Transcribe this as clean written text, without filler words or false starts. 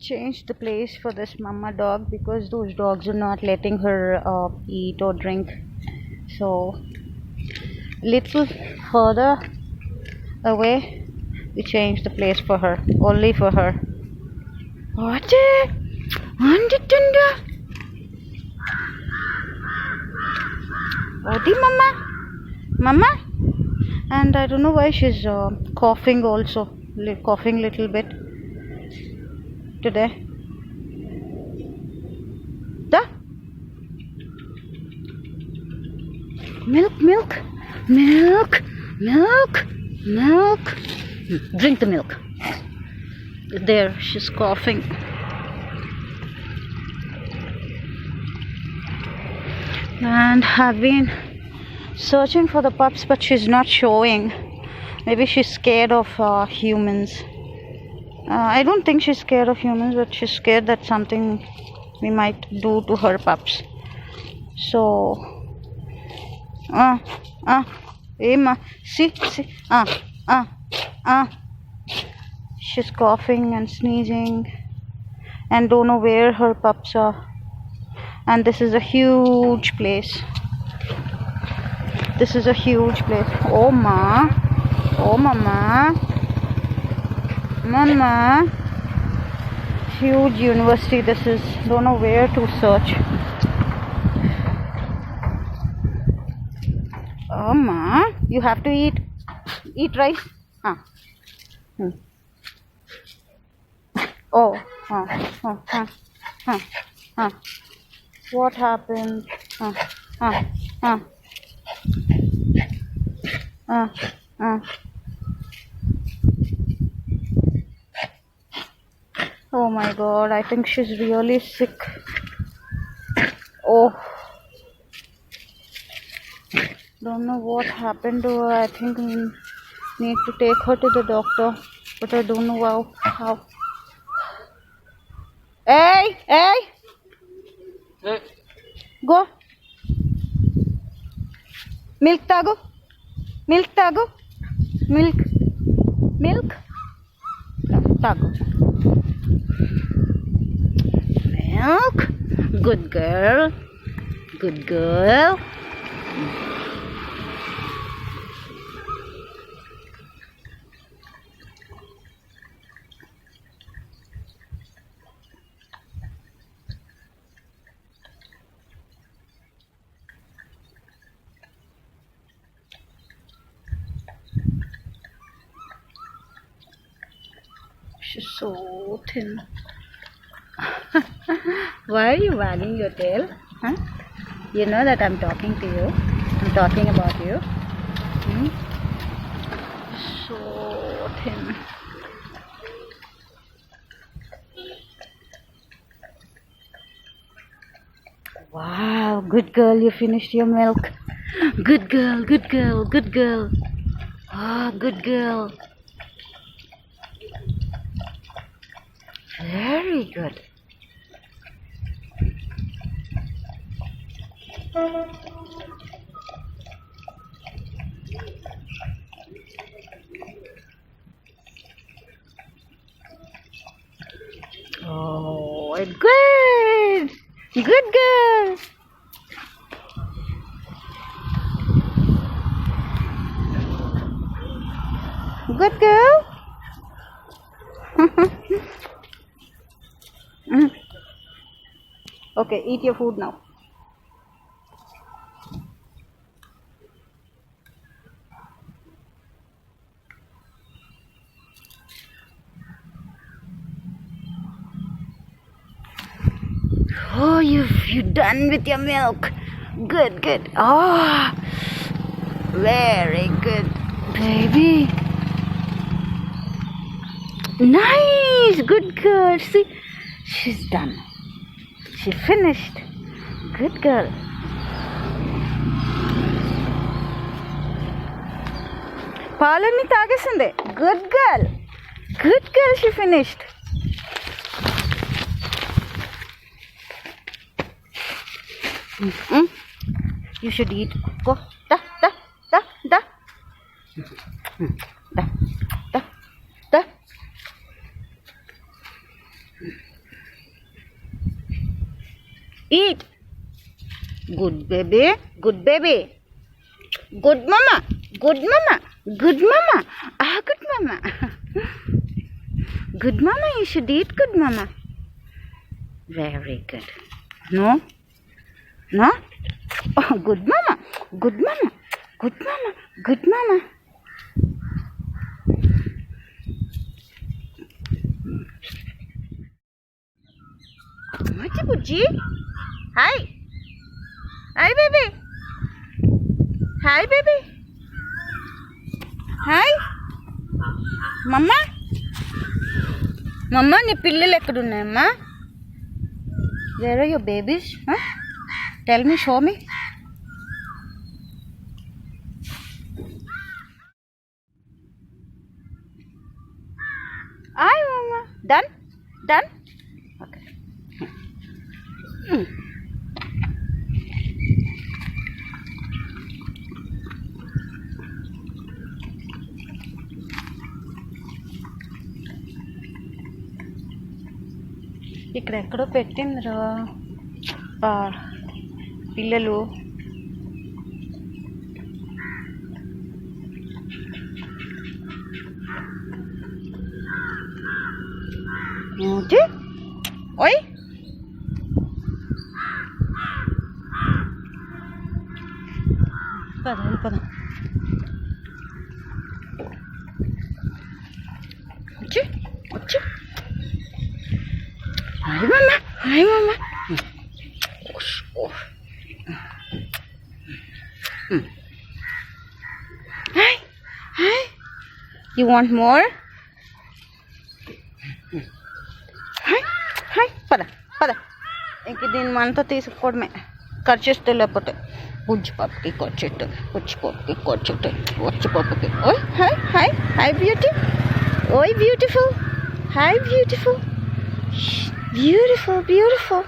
changed the place for this mama dog because those dogs are not letting her eat or drink. So little further away we changed the place for her, only for her. What? Odi mama, and I don't know why she's coughing also, coughing little bit today. Da milk. Drink the milk. There, she's coughing. And I've been searching for the pups, but she's not showing. Maybe she's scared of humans. I don't think she's scared of humans, but she's scared that something we might do to her pups. So, Emma, see, she's coughing and sneezing, and don't know where her pups are. And this is a huge place. Oh mama, huge university this is. Don't know where to search. Oh ma, you have to eat rice. What happened? Oh my god, I think she's really sick. Oh, don't know what happened to her. I think we need to take her to the doctor, but I don't know how. Hey! Go. Milk tago. Milk. No, tago. Milk. Good girl. She's so thin. Why are you wagging your tail? Huh? You know that I'm talking to you. I'm talking about you. So thin. Wow, good girl, you finished your milk. Good girl. Ah, good girl. Very good. Oh, good. Good girl. Good girl. Okay, eat your food now. Oh, you're done with your milk. Good. Oh, very good, baby. Nice, good girl. See, she's done. She finished. Good girl. Palani tagesinde. Good girl. She finished. You should eat. Go. Da. Good baby. Good baby. Good mama. Good mama. Good mama. Good mama. Good mama, you should eat good mama. Very good. No? No? Oh, good mama. Good mama. Good mama. Good mama. What's Bujji? Hi. Hi, baby. Hi, baby. Hi. Mama. Mama, నీ పిల్లలు ఎక్కడ ఉన్నాయమ్మా? Where are your babies? Huh? Tell me, show me. Hi, Mama. Done? Done? Okay. ఇక్కడ ఎక్కడో పెట్టిందిరా పిల్లలు. ఓయ్ పద పద. వచ్చి వచ్చి. Hi, Mama. Hi, Mama. Hi. Hi. You want more? Hi. Hi. Pada. Pada. ఇంక దీన్ని మనతో తీసుకోవడమే. కట్ చేస్తే లేకపోతే బుజ్జి పాపకి కట్ చెట్టు, బుజ్జి పాపకి కట్ చెట్టు, వచ్చి పాపకి. ఓయ్ హాయ్ హాయ్ హాయ్ బ్యూటీ. ఓయ్ beautiful. Hi beautiful. Beautiful, beautiful.